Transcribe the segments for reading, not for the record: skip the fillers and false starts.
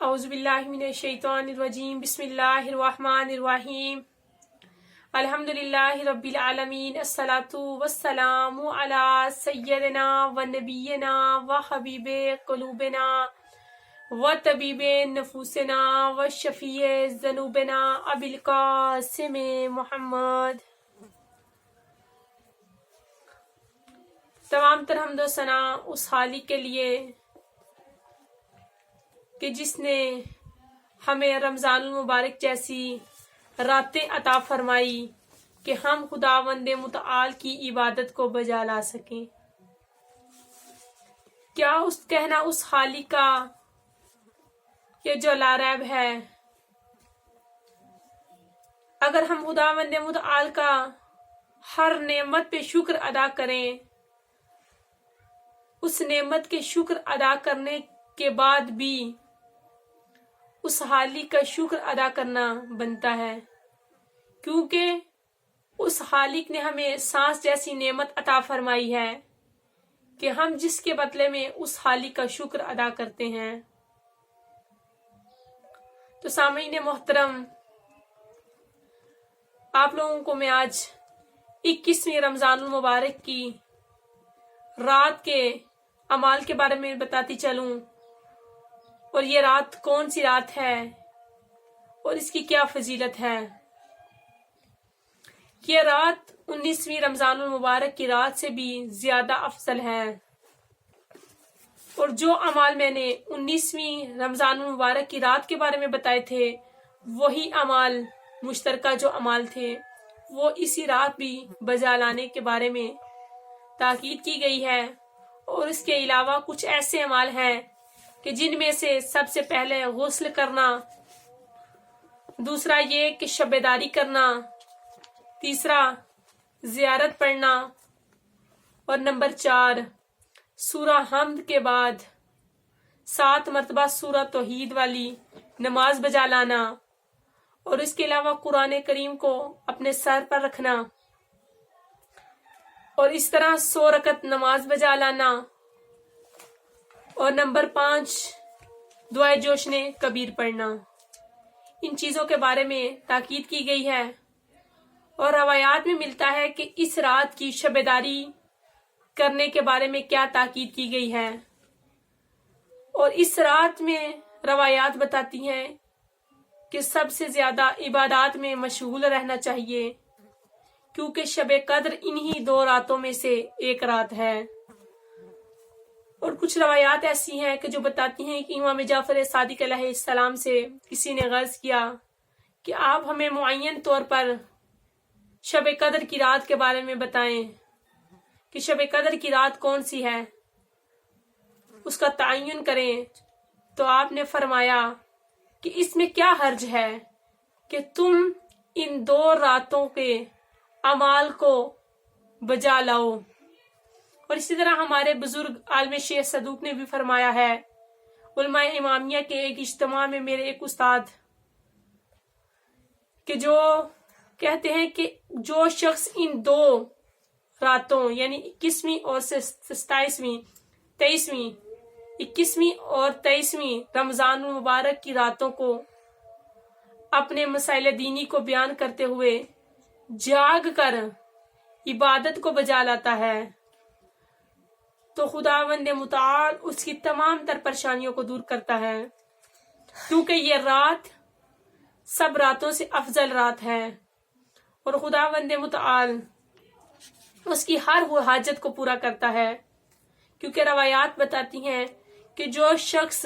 اعوذ باللہ من الشیطان الرجیم بسم اللہ الرحمن الرحیم الحمدللہ رب العالمین الصلاۃ والسلام علی سیدنا و نبینا و حبیب قلوبنا و طبیب نفوسنا و شفیع ذنوبنا ابی القاسم محمد۔ تمام تر حمد و ثنا اس خالق کے لیے کہ جس نے ہمیں رمضان المبارک جیسی راتیں عطا فرمائی کہ ہم خداوند متعال کی عبادت کو بجا لا سکیں۔ کیا کہنا اس خالق کا یہ جو لا ریب ہے، اگر ہم خداوند متعال کا ہر نعمت پہ شکر ادا کریں، اس نعمت کے شکر ادا کرنے کے بعد بھی اس خالق کا شکر ادا کرنا بنتا ہے، کیونکہ اس خالق نے ہمیں سانس جیسی نعمت عطا فرمائی ہے کہ ہم جس کے بدلے میں اس خالق کا شکر ادا کرتے ہیں۔ تو سامعین محترم، آپ لوگوں کو میں آج 21ویں رمضان المبارک کی رات کے اعمال کے بارے میں بتاتی چلوں، اور یہ رات کون سی رات ہے اور اس کی کیا فضیلت ہے۔ یہ رات 19ویں رمضان المبارک کی رات سے بھی زیادہ افضل ہے، اور جو اعمال میں نے 19ویں رمضان المبارک کی رات کے بارے میں بتائے تھے، وہی اعمال مشترکہ جو اعمال تھے وہ اسی رات بھی بجا لانے کے بارے میں تاکید کی گئی ہے۔ اور اس کے علاوہ کچھ ایسے اعمال ہیں کہ جن میں سے سب سے پہلے غسل کرنا، دوسرا یہ کہ شب داری کرنا، تیسرا زیارت پڑھنا، اور نمبر 4 سورہ حمد کے بعد 7 مرتبہ سورہ توحید والی نماز بجا لانا، اور اس کے علاوہ قرآن کریم کو اپنے سر پر رکھنا، اور اس طرح 100 رکعت نماز بجا لانا، اور نمبر 5 دعائے جوشن کبیر پڑھنا۔ ان چیزوں کے بارے میں تاکید کی گئی ہے، اور روایات میں ملتا ہے کہ اس رات کی شب داری کرنے کے بارے میں کیا تاکید کی گئی ہے۔ اور اس رات میں روایات بتاتی ہیں کہ سب سے زیادہ عبادات میں مشغول رہنا چاہیے، کیونکہ شب قدر انہی 2 راتوں میں سے ایک رات ہے۔ اور کچھ روایات ایسی ہیں کہ جو بتاتی ہیں کہ امام جعفر صادق علیہ السلام سے کسی نے عرض کیا کہ آپ ہمیں معین طور پر شب قدر کی رات کے بارے میں بتائیں کہ شب قدر کی رات کون سی ہے، اس کا تعین کریں۔ تو آپ نے فرمایا کہ اس میں کیا حرج ہے کہ تم ان 2 راتوں کے اعمال کو بجا لاؤ۔ اور اسی طرح ہمارے بزرگ عالم شیخ صدوق نے بھی فرمایا ہے، علماء امامیہ کے ایک اجتماع میں میرے ایک استاد کہ جو کہتے ہیں کہ جو شخص ان 2 راتوں یعنی 21ویں اور 23ویں رمضان المبارک کی راتوں کو اپنے مسائل دینی کو بیان کرتے ہوئے جاگ کر عبادت کو بجا لاتا ہے، تو خداوند متعال اس کی تمام تر پریشانیوں کو دور کرتا ہے، کیونکہ یہ رات سب راتوں سے افضل رات ہے، اور خداوند متعال اس کی ہر وہ حاجت کو پورا کرتا ہے، کیونکہ روایات بتاتی ہیں کہ جو شخص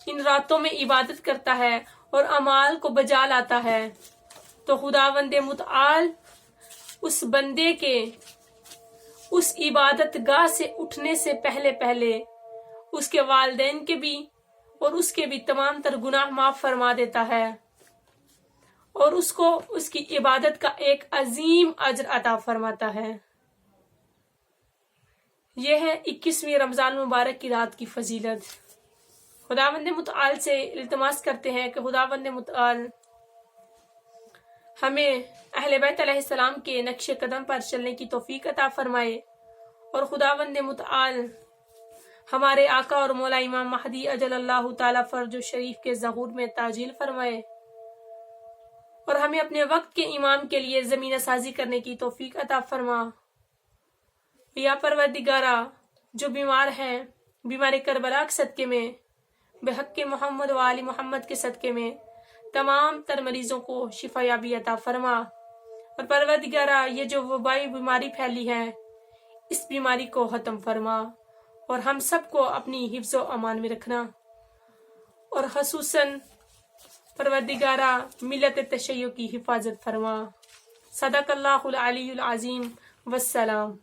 ان راتوں میں عبادت کرتا ہے اور اعمال کو بجا لاتا ہے، تو خداوند متعال اس بندے کے اس عبادت گاہ سے اٹھنے سے پہلے اس کے والدین کے بھی اور اس کے بھی تمام تر گناہ معاف فرما دیتا ہے، اور اس کو اس کی عبادت کا ایک عظیم اجر عطا فرماتا ہے۔ یہ ہے 21ویں رمضان المبارک کی رات کی فضیلت۔ خداوند متعال سے التماس کرتے ہیں کہ خداوند متعال ہمیں اہل بیت علیہ السلام کے نقش قدم پر چلنے کی توفیق عطا فرمائے، اور خداوند متعال ہمارے آقا اور مولا امام مہدی اجل اللہ تعالی فرج شریف کے ظہور میں تعجیل فرمائے اور ہمیں اپنے وقت کے امام کے لیے زمینہ سازی کرنے کی توفیق عطا فرما۔ یا پروردگارا، جو بیمار ہیں بیمار کربلا کے صدقے میں، بحق محمد و آل محمد کے صدقے میں تمام تر مریضوں کو شفا یابی عطا فرما۔ اور پروردگارا، یہ جو وبائی بیماری پھیلی ہے اس بیماری کو ختم فرما اور ہم سب کو اپنی حفظ و امان میں رکھنا، اور خصوصاً پروردگارا ملت تشیع کی حفاظت فرما۔ صدق اللہ العلی العظیم، والسلام۔